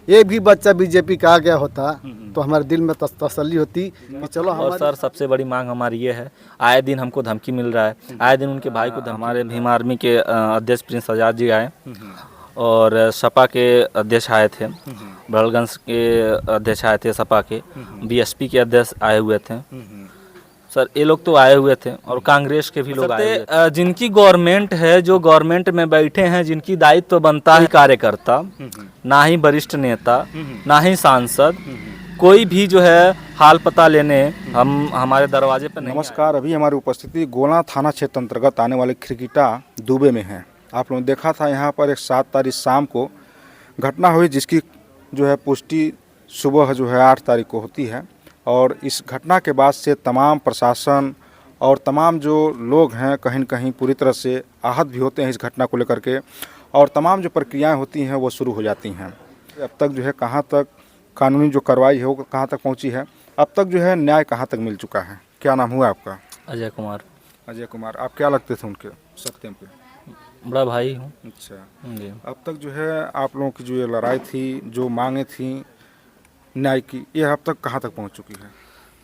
एक भी बच्चा बीजेपी का आ गया होता तो हमारे दिल में तसल्ली होती कि चलो और सर सबसे बड़ी मांग हमारी ये है, आए दिन हमको धमकी मिल रहा है, आए दिन उनके भाई को हमारे भीम आर्मी के अध्यक्ष प्रिंस आज़ाद जी आए और सपा के अध्यक्ष आए थे, बड़गंज के अध्यक्ष आए थे, सपा के बीएसपी के अध्यक्ष आए हुए थे सर। ये लोग तो आए हुए थे और कांग्रेस के भी लोग आए हुए थे। जिनकी गवर्नमेंट है, जो गवर्नमेंट में बैठे हैं, जिनकी दायित्व बनता है कार्यकर्ता, ना ही वरिष्ठ नेता, ना ही सांसद, कोई भी जो है हाल पता लेने हमारे दरवाजे पर नहीं। नमस्कार, अभी हमारी उपस्थिति गोला थाना क्षेत्र अंतर्गत आने वाले खिरकिटा दुबे में है। आप लोगों ने देखा था यहाँ पर एक 7 तारीख शाम को घटना हुई, जिसकी जो है पुष्टि सुबह जो है 8 तारीख को होती है। और इस घटना के बाद से तमाम प्रशासन और तमाम जो लोग हैं कहीं न कहीं पूरी तरह से आहत भी होते हैं इस घटना को लेकर के, और तमाम जो प्रक्रियाएं होती हैं वो शुरू हो जाती हैं। अब तक जो है कहाँ तक कानूनी जो कार्रवाई है वो कहाँ तक पहुँची है, अब तक जो है न्याय कहाँ तक मिल चुका है। क्या नाम हुआ आपका? अजय कुमार। अजय कुमार, आप क्या लगते थे उनके सत्यम पे? बड़ा भाई हूँ। अच्छा जी। अब तक जो है आप लोगों की जो ये लड़ाई थी, जो मांगे थी न्याय की, ये अब तक कहाँ तक पहुँच चुकी है?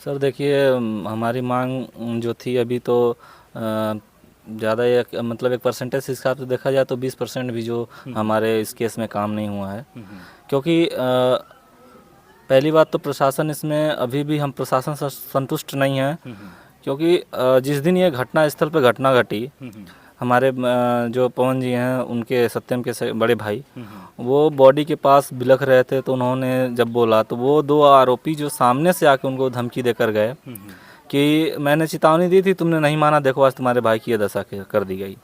सर देखिए, हमारी मांग जो थी अभी तो ज़्यादा मतलब एक परसेंटेज के हिसाब से देखा जाए तो 20% भी जो हमारे इस केस में काम नहीं हुआ है। क्योंकि पहली बात तो प्रशासन इसमें अभी भी हम प्रशासन से संतुष्ट नहीं हैं, क्योंकि जिस दिन ये घटना स्थल पर घटना घटी, हमारे जो पवन जी हैं उनके सत्यम के बड़े भाई, वो बॉडी के पास बिलख रहे थे, तो उन्होंने जब बोला तो वो 2 आरोपी जो सामने से आके उनको धमकी देकर गए कि मैंने चेतावनी दी थी, तुमने नहीं माना, देखो आज तुम्हारे भाई की ये दशा कर दी गई।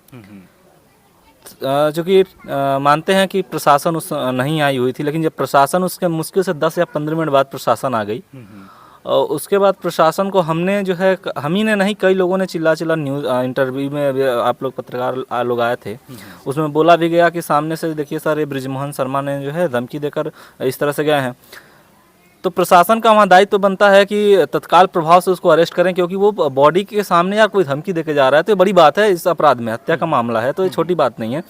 चूँकि मानते हैं कि प्रशासन उस नहीं आई हुई थी, लेकिन जब प्रशासन उसके मुश्किल से 10 या 15 मिनट बाद प्रशासन आ गई, और उसके बाद प्रशासन को हमने जो है, हम ही ने नहीं, कई लोगों ने चिल्ला न्यूज़ इंटरव्यू में, आप लोग पत्रकार लोग आए थे, उसमें बोला भी गया कि सामने से देखिए सर, ये बृजमोहन शर्मा ने जो है धमकी देकर इस तरह से गए हैं। तो प्रशासन का वहाँ दायित्व बनता है कि तत्काल प्रभाव से उसको अरेस्ट करें, क्योंकि वो बॉडी के सामने यार कोई धमकी देके जा रहा है तो ये बड़ी बात है, इस अपराध में हत्या का मामला है, तो ये छोटी बात नहीं है,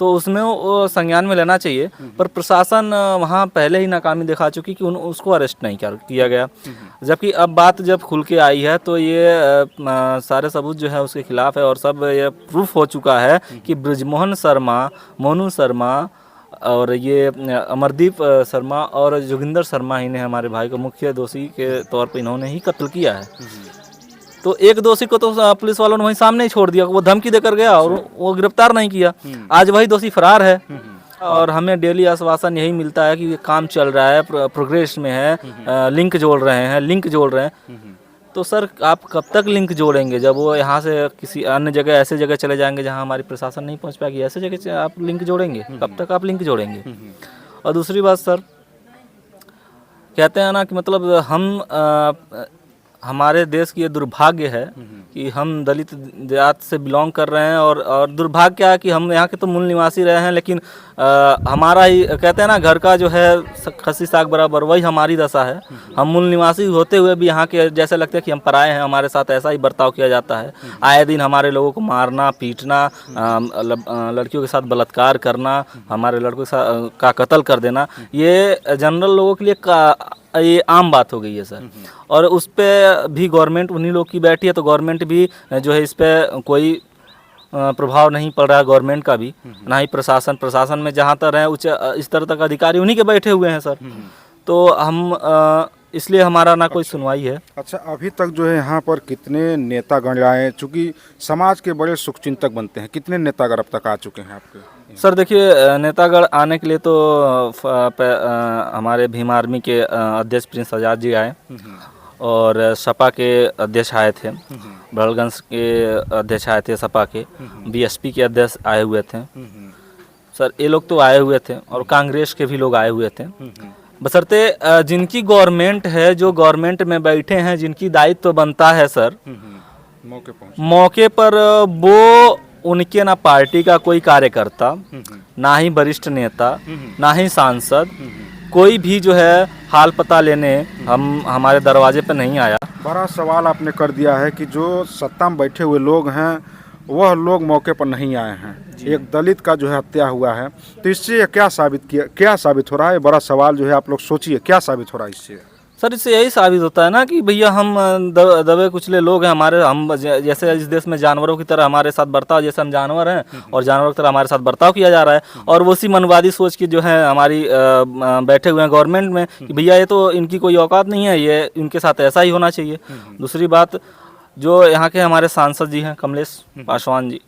तो उसमें वो संज्ञान में लेना चाहिए। पर प्रशासन वहाँ पहले ही नाकामी दिखा चुकी कि उसको अरेस्ट नहीं किया गया। जबकि अब बात जब खुल के आई है तो ये सारे सबूत जो है उसके खिलाफ है, और सब ये प्रूफ हो चुका है कि बृजमोहन शर्मा, मोनू शर्मा और ये अमरदीप शर्मा और जोगिंदर शर्मा ही ने हमारे भाई को मुख्य दोषी के तौर पर इन्होंने ही कत्ल किया है। तो एक दोषी को तो पुलिस वालों ने वहीं सामने ही छोड़ दिया, वो धमकी देकर गया और वो गिरफ्तार नहीं किया। आज वही दोषी फरार है, और हमें डेली आश्वासन यही मिलता है कि ये काम चल रहा है, प्रोग्रेस में है, लिंक जोड़ रहे हैं। तो सर आप कब तक लिंक जोड़ेंगे? जब वो यहाँ से किसी अन्य जगह, ऐसे जगह चले जाएंगे जहाँ हमारी प्रशासन नहीं पहुँच पाएगी, ऐसे जगह आप लिंक जोड़ेंगे? कब तक आप लिंक जोड़ेंगे? और दूसरी बात सर, कहते हैं ना कि मतलब हमारे देश की ये दुर्भाग्य है कि हम दलित जात से बिलोंग कर रहे हैं, और दुर्भाग्य क्या है कि हम यहाँ के तो मूल निवासी रहे हैं, लेकिन हमारा ही कहते हैं ना, घर का जो है खस्सी साग बराबर, वही हमारी दशा है। हम मूल निवासी होते हुए भी यहाँ के जैसे लगता है कि हम पराए हैं, हमारे साथ ऐसा ही बर्ताव किया जाता है। आए दिन हमारे लोगों को मारना, पीटना, लड़कियों के साथ बलात्कार करना, हमारे लड़कों का कत्ल कर देना, ये जनरल लोगों के लिए ये आम बात हो गई है सर। और उस पर भी गवर्नमेंट उन्हीं लोग की बैठी है, तो गवर्नमेंट भी जो है इस पर कोई प्रभाव नहीं पड़ रहा है, गवर्नमेंट का भी, ना ही प्रशासन में जहाँ तक हैं उच्च स्तर तक अधिकारी उन्हीं के बैठे हुए हैं सर। तो हम इसलिए हमारा ना कोई सुनवाई है। अच्छा, अभी तक जो है यहाँ पर कितने नेतागण आए, चूँकि समाज के बड़े शुभचिंतक बनते हैं, कितने नेतागण अब तक आ चुके हैं आपके? सर देखिए, नेतागण आने के लिए तो हमारे भीम आर्मी के अध्यक्ष प्रिंस आज़ाद जी आए, और सपा के अध्यक्ष आए थे, बड़गंज के अध्यक्ष आए थे, सपा के बीएसपी के अध्यक्ष आए हुए थे सर। ये लोग तो आए हुए थे, और कांग्रेस के भी लोग आए हुए थे। बशर्ते जिनकी गवर्नमेंट है, जो गवर्नमेंट में बैठे हैं, जिनकी दायित्व बनता है सर, मौके पर वो उनके ना पार्टी का कोई कार्यकर्ता, ना ही वरिष्ठ नेता, ना ही सांसद, कोई भी जो है हाल पता लेने हमारे दरवाजे पर नहीं आया। बड़ा सवाल आपने कर दिया है कि जो सत्ता में बैठे हुए लोग हैं वह लोग मौके पर नहीं आए हैं। एक दलित का जो है हत्या हुआ है, तो इससे ये क्या साबित हो रहा है? बड़ा सवाल जो है, आप लोग सोचिए क्या साबित हो रहा है इससे? सर इससे यही साबित होता है ना कि भैया हम दबे कुचले लोग हैं, हम जैसे इस देश में जानवरों की तरह हमारे साथ बर्ताव, जैसे हम जानवर हैं और जानवरों की तरह हमारे साथ बर्ताव किया जा रहा है। और वो उसी मनवादी सोच की जो है हमारी बैठे हुए हैं गवर्नमेंट में कि भैया ये तो इनकी कोई औकात नहीं है, ये इनके साथ ऐसा ही होना चाहिए। दूसरी बात, जो यहाँ के हमारे सांसद जी हैं कमलेश पासवान जी,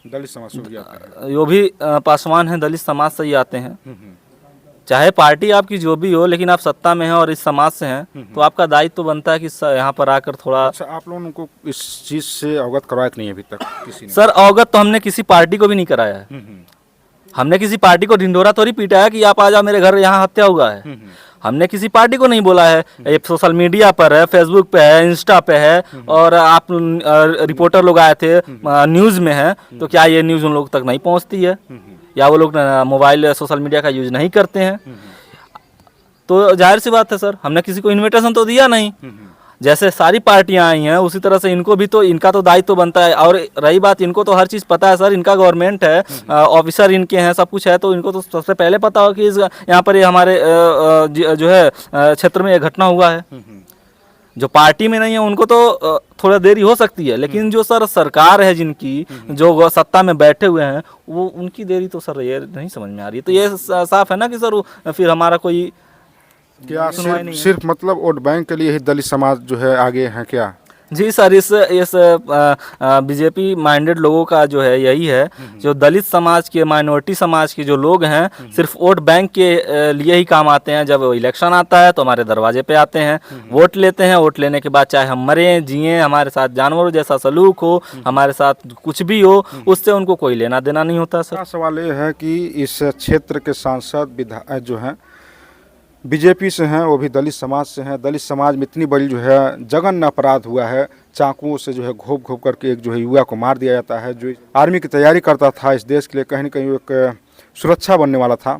दलित समाज से भी आते हैं। जो भी पासवान हैं दलित समाज से ही आते हैं। चाहे पार्टी आपकी जो भी हो, लेकिन आप सत्ता में हैं और इस समाज से हैं, तो आपका दायित्व तो बनता है कि यहाँ पर आकर थोड़ा। अच्छा, आप लोगों को इस चीज़ से अवगत करवाया कि नहीं अभी तक किसी ने? सर अवगत तो हमने किसी पार्टी को भी नहीं कराया है। हमने किसी पार्टी को ढिंढोरा थोड़ी पीटा है कि आप आ जाओ मेरे घर, यहाँ हत्या हुआ है। हमने किसी पार्टी को नहीं बोला है। ये सोशल मीडिया पर है, फेसबुक पे है, इंस्टा पे है, और आप रिपोर्टर लोग आए थे, न्यूज़ में है, तो क्या ये न्यूज़ उन लोग तक नहीं पहुँचती है? या वो लोग मोबाइल सोशल मीडिया का यूज नहीं करते हैं? तो जाहिर सी बात है सर, हमने किसी को इनविटेशन तो दिया नहीं। जैसे सारी पार्टियां आई हैं उसी तरह से इनको भी तो, इनका तो दायित्व तो बनता है। और रही बात, इनको तो हर चीज़ पता है सर, इनका गवर्नमेंट है, ऑफिसर इनके हैं, सब कुछ है, तो इनको तो सबसे पहले पता हो कि यहाँ पर ये हमारे जो है क्षेत्र में ये घटना हुआ है। जो पार्टी में नहीं है उनको तो थोड़ा देरी हो सकती है, लेकिन जो सर सरकार है जिनकी, जो सत्ता में बैठे हुए हैं, वो उनकी देरी तो सर ये नहीं समझ में आ रही है। तो ये साफ है ना कि सर फिर हमारा कोई क्या सिर्फ मतलब वोट बैंक के लिए ही दलित समाज जो है आगे हैं क्या? जी सर, इस बीजेपी माइंडेड लोगों का जो है यही है, जो दलित समाज के, माइनॉरिटी समाज के जो लोग हैं, सिर्फ वोट बैंक के लिए ही काम आते हैं। जब इलेक्शन आता है तो हमारे दरवाजे पे आते हैं, वोट लेते हैं। वोट लेने के बाद चाहे हम मरें जिएं, हमारे साथ जानवरों जैसा सलूक हो, हमारे साथ कुछ भी हो, उससे उनको कोई लेना देना नहीं होता सर। सवाल ये है कि इस क्षेत्र के सांसद विधायक जो हैं बीजेपी से हैं, वो भी दलित समाज से हैं। दलित समाज में इतनी बड़ी जो है जघन्य अपराध हुआ है, चाकुओं से जो है घोप घोप करके एक जो है युवा को मार दिया जाता है, जो आर्मी की तैयारी करता था इस देश के लिए, कहीं न कहीं एक सुरक्षा बनने वाला था।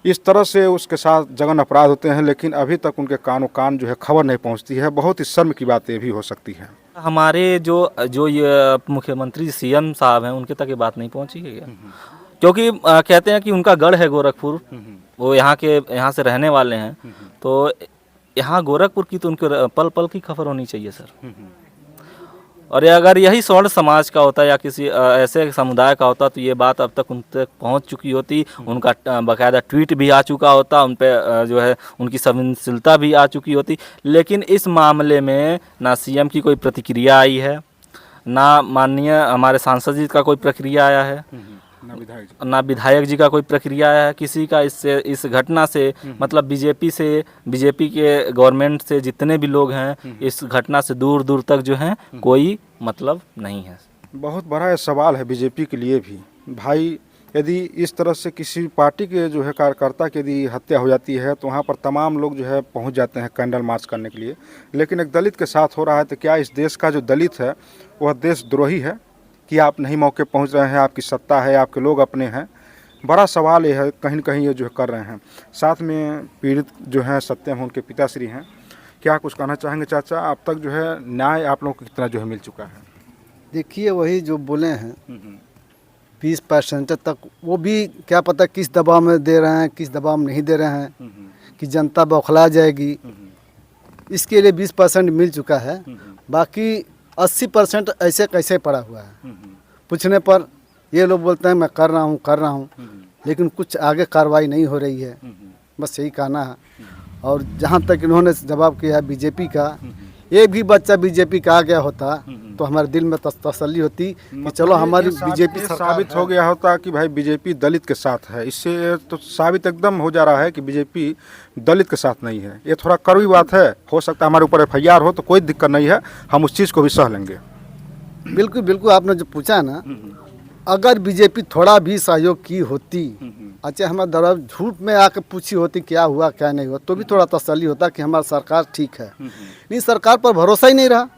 इस तरह से उसके साथ जघन्य अपराध होते हैं, लेकिन अभी तक उनके कान जो है खबर नहीं पहुंचती है। बहुत ही शर्म की बात ये भी हो सकती है। हमारे जो ये मुख्यमंत्री सीएम साहब हैं, उनके तक ये बात नहीं पहुंची है क्या? क्योंकि कहते हैं कि उनका गढ़ है गोरखपुर, वो यहाँ से रहने वाले हैं, तो यहाँ गोरखपुर की तो उनको पल पल की खबर होनी चाहिए सर। और अगर यही स्वर्ण समाज का होता या किसी ऐसे समुदाय का होता, तो ये बात अब तक उन तक पहुँच चुकी होती, उनका बाकायदा ट्वीट भी आ चुका होता, उन पे जो है उनकी संवेदनशीलता भी आ चुकी होती। लेकिन इस मामले में ना सीएम की कोई प्रतिक्रिया आई है, ना माननीय हमारे सांसद जी का कोई प्रक्रिया आया है, ना विधायक जी का कोई प्रक्रिया है किसी का। इस घटना से मतलब बीजेपी के गवर्नमेंट से जितने भी लोग हैं, इस घटना से दूर दूर तक जो हैं कोई मतलब नहीं है। बहुत बड़ा सवाल है बीजेपी के लिए भी भाई। यदि इस तरह से किसी पार्टी के जो है कार्यकर्ता की यदि हत्या हो जाती है, तो वहाँ पर तमाम लोग जो है पहुँच जाते हैं कैंडल मार्च करने के लिए, लेकिन एक दलित के साथ हो रहा है, तो क्या इस देश का जो दलित है वह देशद्रोही है कि आप नहीं मौके पहुंच रहे हैं? आपकी सत्ता है, आपके लोग अपने हैं। बड़ा सवाल ये है, कहीं न कहीं ये जो है कर रहे हैं। साथ में पीड़ित जो हैं सत्यम, उनके पिताश्री हैं, क्या कुछ कहना चाहेंगे चाचा? अब तक जो है न्याय आप लोगों को कितना जो है मिल चुका है? देखिए, वही जो बोले हैं 20% तक, वो भी क्या पता किस दबाव में दे रहे हैं, किस दबाव में नहीं दे रहे हैं, कि जनता बौखला जाएगी, इसके लिए 20% मिल चुका है। बाकी 80% ऐसे कैसे पड़ा हुआ है। पूछने पर ये लोग बोलते हैं मैं कर रहा हूँ, लेकिन कुछ आगे कार्रवाई नहीं हो रही है। बस यही कहना है। और जहाँ तक इन्होंने जवाब किया है बीजेपी का, एक भी बच्चा बीजेपी का आ गया होता तो हमारे दिल में तसल्ली होती कि चलो हमारी बीजेपी साबित हो गया होता कि भाई बीजेपी दलित के साथ है। इससे तो साबित एकदम हो जा रहा है कि बीजेपी दलित के साथ नहीं है। ये थोड़ा कड़वी बात है। हो सकता है हमारे ऊपर FIR हो तो कोई दिक्कत नहीं है, हम उस चीज़ को भी सह लेंगे। बिल्कुल बिल्कुल, आपने जो पूछा ना, अगर बीजेपी थोड़ा भी सहयोग की होती, अच्छा हमारा दरबार झूठ में आकर पूछी होती क्या हुआ क्या नहीं हुआ, तो भी थोड़ा तसल्ली होता कि हमारी सरकार ठीक है। नहीं, सरकार पर भरोसा ही नहीं रहा।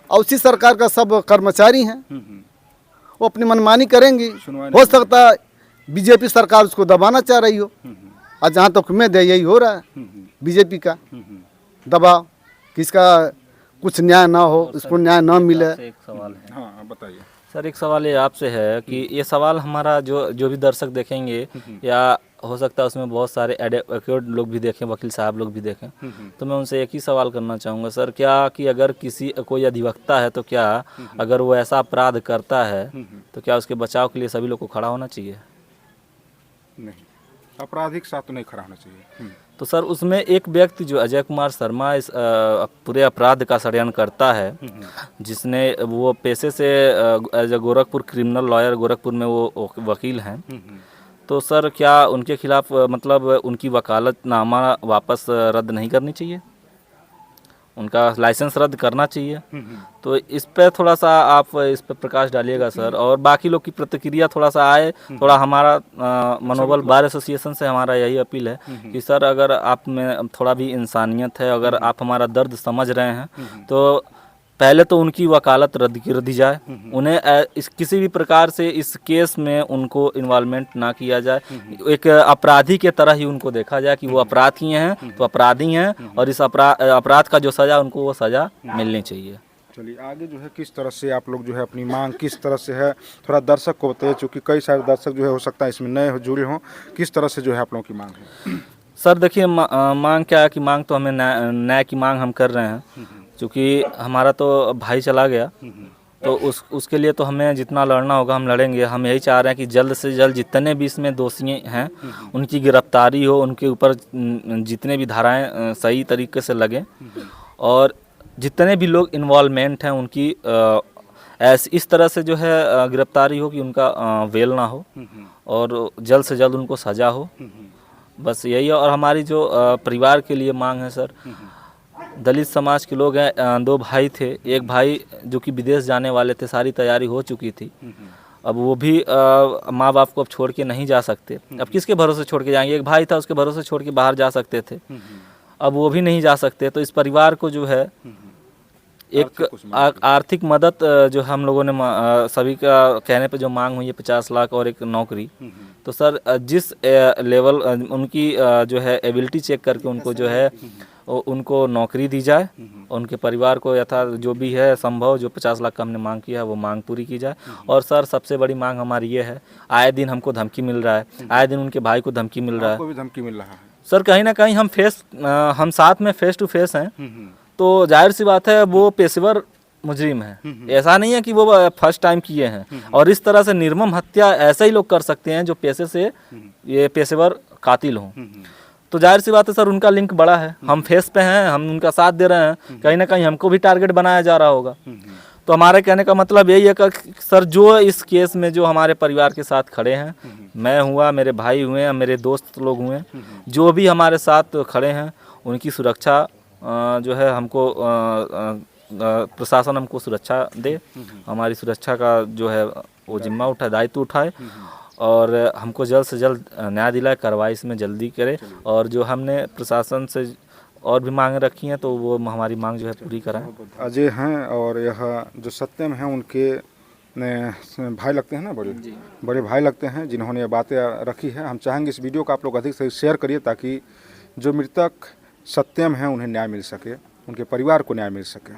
और उसी सरकार का सब कर्मचारी हैं, वो अपनी मनमानी करेंगी। हो सकता है बीजेपी सरकार उसको दबाना चाह रही हो, और जहाँ तक उम्मीद है यही हो रहा है। बीजेपी का दबाव, किसका कुछ न्याय ना हो, इसको न्याय ना मिले। आपसे एक सवाल है हाँ बताइए। सर, एक सवाल ये आपसे है कि ये सवाल हमारा जो भी दर्शक देखेंगे या हो सकता है उसमें बहुत सारे एडवोकेट लोग भी देखें, वकील साहब लोग भी देखें, तो मैं उनसे एक ही सवाल करना चाहूँगा सर, क्या कि अगर कोई अधिवक्ता है तो क्या अगर वो ऐसा अपराध करता है तो क्या उसके बचाव के लिए सभी लोग को खड़ा होना चाहिए? नहीं, आपराधिक साथ तो नहीं खड़ा होना चाहिए। तो सर उसमें एक व्यक्ति जो अजय कुमार शर्मा इस पूरे अपराध का षड्यंत्र करता है, जिसने वो पेशे से as a Gorakhpur criminal lawyer Gorakhpur में वो वकील हैं, तो सर क्या उनके खिलाफ मतलब उनकी वकालतनामा वापस रद्द नहीं करनी चाहिए, उनका लाइसेंस रद्द करना चाहिए? तो इस पे थोड़ा सा आप इस पे प्रकाश डालिएगा सर, और बाकी लोग की प्रतिक्रिया थोड़ा सा आए, थोड़ा हमारा मनोबल बार एसोसिएशन से हमारा यही अपील है कि सर अगर आप में थोड़ा भी इंसानियत है, अगर आप हमारा दर्द समझ रहे हैं तो पहले तो उनकी वकालत रद्द कर दी जाए, उन्हें इस किसी भी प्रकार से इस केस में उनको इन्वॉल्वमेंट ना किया जाए, एक अपराधी के तरह ही उनको देखा जाए कि वो अपराधी हैं तो अपराधी हैं, और इस अपराध का जो सज़ा उनको वो सज़ा मिलनी चाहिए। चलिए आगे जो है किस तरह से आप लोग जो है अपनी मांग किस तरह से है थोड़ा दर्शक को बताइए, चूँकि कई सारे दर्शक जो है हो सकता है इसमें नए जुड़े हों, किस तरह से जो है आप लोगों की मांग है? सर देखिए मांग क्या है कि मांग तो हमें न्याय की मांग हम कर रहे हैं, क्योंकि हमारा तो भाई चला गया, तो उसके लिए तो हमें जितना लड़ना होगा हम लड़ेंगे। हम यही चाह रहे हैं कि जल्द से जल्द जितने भी इसमें दोषी हैं उनकी गिरफ्तारी हो, उनके ऊपर जितने भी धाराएं सही तरीके से लगें, और जितने भी लोग इन्वॉल्वमेंट हैं उनकी इस तरह से जो है गिरफ्तारी हो कि उनका वेल ना हो और जल्द से जल्द उनको सज़ा हो, बस यही है। और हमारी जो परिवार के लिए मांग है सर, दलित समाज के लोग हैं, 2 भाई थे, एक भाई जो कि विदेश जाने वाले थे, सारी तैयारी हो चुकी थी, अब वो भी माँ बाप को अब छोड़ के नहीं जा सकते, अब किसके भरोसे छोड़ के जाएंगे? एक भाई था उसके भरोसे छोड़ के बाहर जा सकते थे, अब वो भी नहीं जा सकते, तो इस परिवार को जो है एक आर्थिक मदद जो हम लोगों ने सभी का कहने पे जो मांग हुई है 50 लाख और एक नौकरी, तो सर जिस लेवल उनकी जो है एबिलिटी चेक करके उनको जो है उनको नौकरी दी जाए, उनके परिवार को यथा जो भी है संभव जो 50 लाख का हमने मांग किया है वो मांग पूरी की जाए। और सर सबसे बड़ी मांग हमारी ये है, आए दिन हमको धमकी मिल रहा है, आए दिन उनके भाई को धमकी मिल रहा है, आपको भी धमकी मिल रहा है सर कहीं ना कहीं हम साथ में फेस टू फेस हैं, तो जाहिर सी बात है वो पेशेवर मुजरिम है, ऐसा नहीं है कि वो फर्स्ट टाइम किए हैं, और इस तरह से निर्मम हत्या ऐसे ही लोग कर सकते हैं जो पेशे से ये पेशेवर कातिल हों, तो जाहिर सी बात है सर उनका लिंक बड़ा है, हम फेस पे हैं, हम उनका साथ दे रहे हैं, कहीं ना कहीं हमको भी टारगेट बनाया जा रहा होगा। तो हमारे कहने का मतलब यही है कि सर जो इस केस में जो हमारे परिवार के साथ खड़े हैं, मैं हुआ, मेरे भाई हुए, मेरे दोस्त लोग हुए, जो भी हमारे साथ खड़े हैं उनकी सुरक्षा जो है हमको प्रशासन हमको सुरक्षा दे, हमारी सुरक्षा का जो है वो जिम्मा उठाए, दायित्व उठाए, और हमको जल्द से जल्द न्याय दिलाए, कार्रवाई इसमें जल्दी करे, और जो हमने प्रशासन से और भी मांग रखी हैं तो वो हमारी मांग जो है पूरी कराएं। अजय हैं और यह जो सत्यम हैं उनके भाई लगते हैं ना, बड़े भाई लगते हैं जिन्होंने ये बातें रखी है। हम चाहेंगे इस वीडियो को आप लोग अधिक से शेयर करिए ताकि जो मृतक सत्यम हैं उन्हें न्याय मिल सके, उनके परिवार को न्याय मिल सके।